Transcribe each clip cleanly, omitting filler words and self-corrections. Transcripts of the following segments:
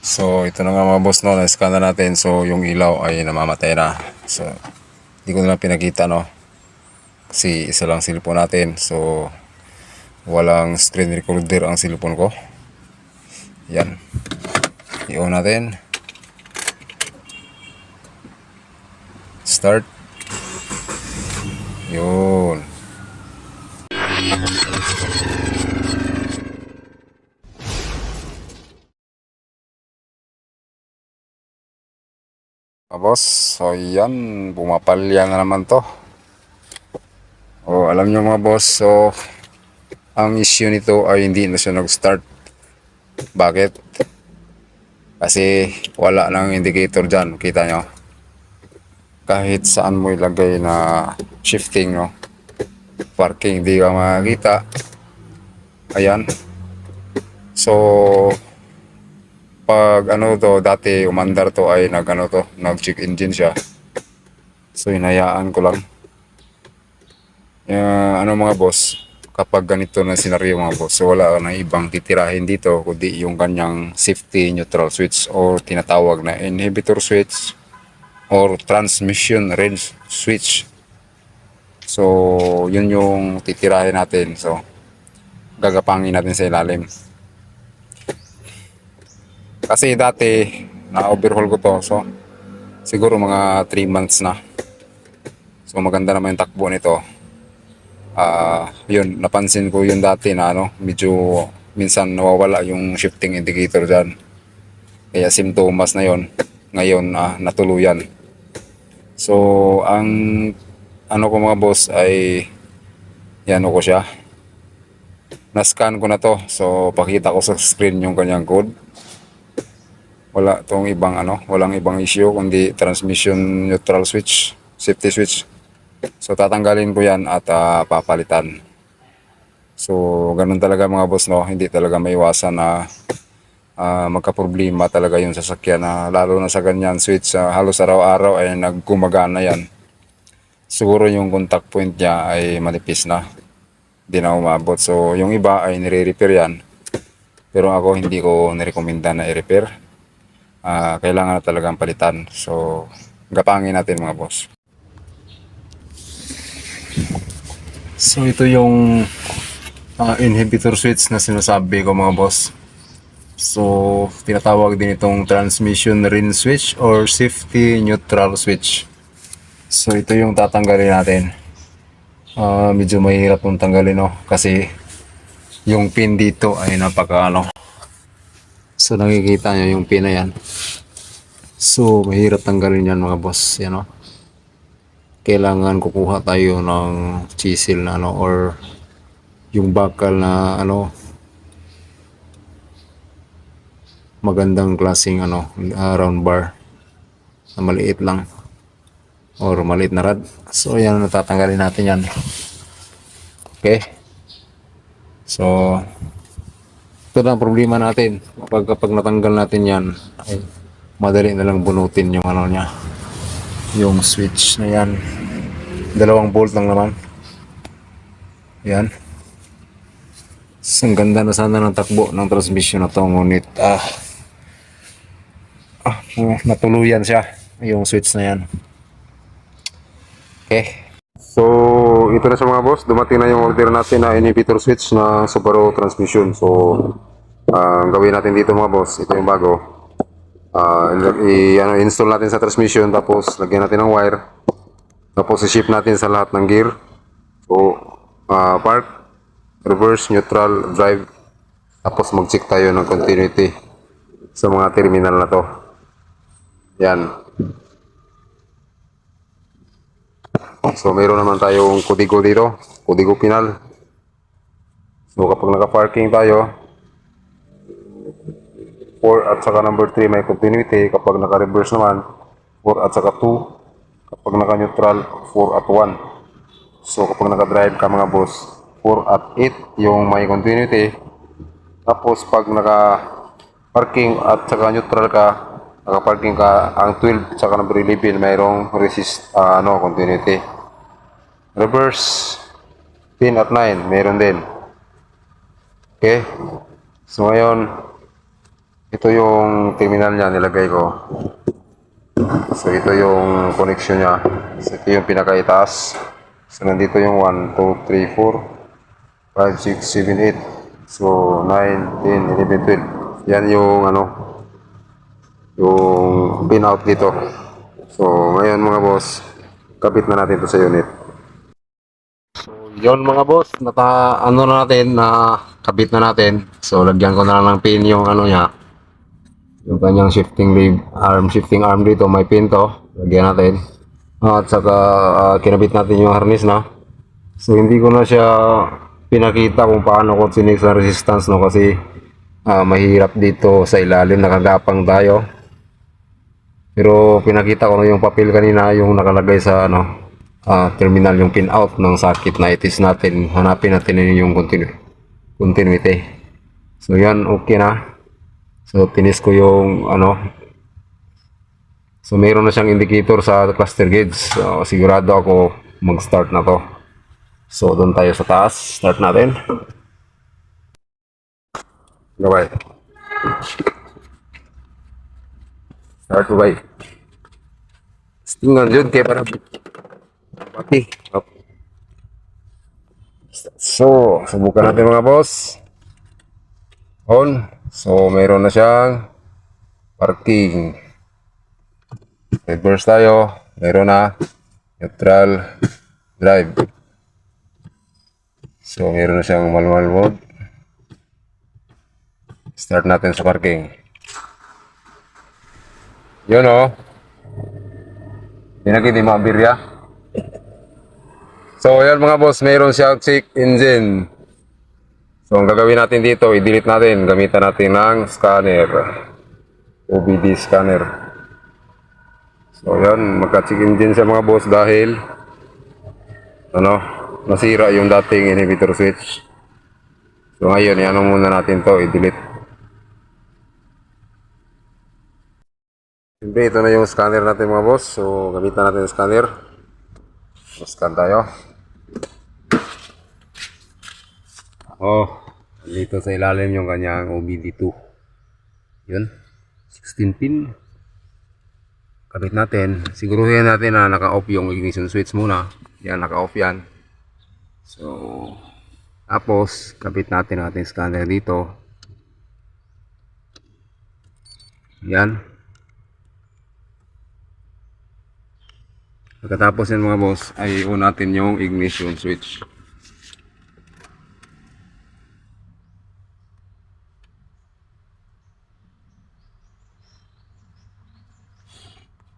So ito na nga mga boss, no, na-scan na natin. So yung ilaw ay namamatay na. So hindi ko na lang pinakita, no, kasi isa lang cellphone natin. So walang screen recorder ang cellphone ko. Yan, i-on natin, start. Yun. Boss, so yan, pumapalya na naman to. Alam nyo mga boss, so ang issue nito ay hindi na siya nag-start. Bakit? Kasi wala nang indicator dyan, kita nyo. Kahit saan mo ilagay na shifting, no, parking, hindi ka makakita. Ayan. So pag ano to, dati umandar to ay nag-check engine siya. So hinayaan ko lang. Mga boss, kapag ganito na senaryo mga boss, so wala na ibang titirahin dito kundi yung kanyang safety neutral switch or tinatawag na inhibitor switch or transmission range switch. So yun yung titirahin natin. So gagapangin natin sa ilalim. Kasi dati na-overhaul ko to, so siguro mga 3 months na. So maganda naman yung takbo nito. Yun, napansin ko yun dati na medyo minsan nawawala yung shifting indicator dyan. Kaya simptomas na yun. Ngayon natuluyan. So ang ko mga boss ay yan ko siya. Na-scan ko na to. So pakita ko sa screen yung kanyang code. Wala tong ibang walang ibang issue kundi transmission neutral switch, safety switch. So tatanggalin ko yan at papalitan. So ganun talaga mga boss, no, hindi talaga maiwasan na magka-problema talaga yung sasakyan na lalo na sa ganyan switch. Halos araw-araw ay nagkumagana yan. Siguro yung contact point niya ay manipis na, hindi na umabot. So yung iba ay nire-repair yan, pero ako hindi ko nirekomenda na i-repair. Kailangan na talagang palitan. So gapangin natin mga boss. So ito yung inhibitor switch na sinasabi ko mga boss. So tinatawag din itong transmission range switch or safety neutral switch. So ito yung tatanggalin natin. Medyo mahirap itong tanggalin, no, kasi yung pin dito ay napaka So nakikita nyo yung pin na yan. So mahirap tanggalin yan mga boss, yan, no. Kailangan kukuha tayo ng chisel na or yung bakal na magandang klaseng round bar na maliit lang or maliit na rod. So yan, natatanggalin natin yan. Okay, so ito na ang problema natin. Kapag natanggal natin yan ay madali na lang bunutin yung niya, yung switch na yan. 2 bolt lang naman yan. So, ang ganda na sana ng takbo ng transmission na to, ngunit natuluyan siya yung switch na yan. Okay, so ito na siya mga boss, dumating na yung order natin na inhibitor switch na Subaru transmission. So ang gawin natin dito mga boss, ito yung bago. Install natin sa transmission, tapos lagyan natin ng wire, tapos i-ship natin sa lahat ng gear. So park, reverse, neutral, drive, tapos mag-check tayo ng continuity sa mga terminal na to. Yan. So mayroon naman tayong kodigo dito, kodigo pinal. So kapag naka-parking tayo, 4 at saka number 3 may continuity. Kapag naka-reverse naman, 4 at saka 2. Kapag naka-neutral, 4 at 1. So kapag naka-drive ka mga boss, 4 at 8 yung may continuity. Tapos pag naka-parking at saka neutral ka, naka-parking ka, ang 12 at saka number 11 mayroong continuity. Reverse, 10 at 9 mayroon din. Okay, so ngayon Ito yung terminal niya, nilagay ko. So, ito yung connection niya. So, ito yung pinakaitaas. So, nandito yung 1, 2, 3, 4, 5, 6, 7, 8. So, 9, 10, 11, 12. Yan yung ano, yung pin out dito. So, ngayon mga boss, kapit na natin to sa unit. So, yun mga boss, ano na natin, na kabit na natin. So, lagyan ko na lang ng pin yung ano niya, yung kanyang shifting arm dito, may pin to. Lagyan natin. At saka kinabit natin yung harness na. So, hindi ko na siya pinakita kung paano ko sinig sa resistance, no, kasi mahirap dito sa ilalim, nakagapang tayo. Pero pinakita ko na yung papel kanina, yung nakalagay sa ano, terminal, yung pin out ng socket na itis natin. Hanapin natin yung continuity. So yan, okay na. So tinis ko yung ano. So mayroon na siyang indicator sa cluster gauge. So, sigurado ako mag-start na to. So doon tayo sa taas. Start natin. Gaway. Start ko bay. Tingnan yun kaya para pati. So, subukan natin mga boss. On. So, mayroon na siyang parking. Reverse tayo. Mayroon na neutral drive. So, mayroon na siyang manual mode. Start natin sa parking. Yun o. Hindi mabirya. So, yan mga boss, mayroon siyang check engine. So, ang gagawin natin dito, i-delete natin. Gamitan natin ng scanner. OBD scanner. So, yan, magka-check engine siya mga boss dahil ano, nasira yung dating inhibitor switch. So, ngayon, i-ano muna natin to, i-delete. Siyempre, ito na yung scanner natin mga boss. So, gamitan natin yung scanner. Scan tayo. Dito sa ilalim yung kanyang OBD2. Yun. 16 pin. Kabit natin. Siguruhin natin na naka-off yung ignition switch muna. Yan, naka-off yan. So, tapos, kabit natin ang ating scanner dito. Yan. Pagkatapos yan mga boss, ay on natin yung ignition switch.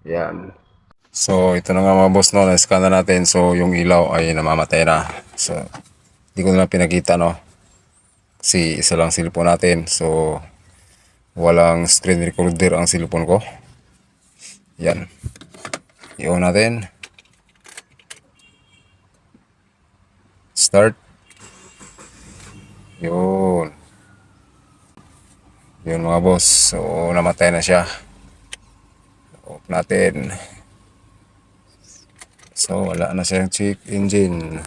Yan. So, ito na nga mga boss, no, na-scan na natin. So, yung ilaw ay namamatay na. So, hindi ko na pinakita, no. Kasi isa lang cellphone natin. So, walang screen recorder ang cellphone ko. Yan. I-on natin. Start. Yun. Yun mga boss. So, namatay na siya. Off natin. So, wala na siyang check engine.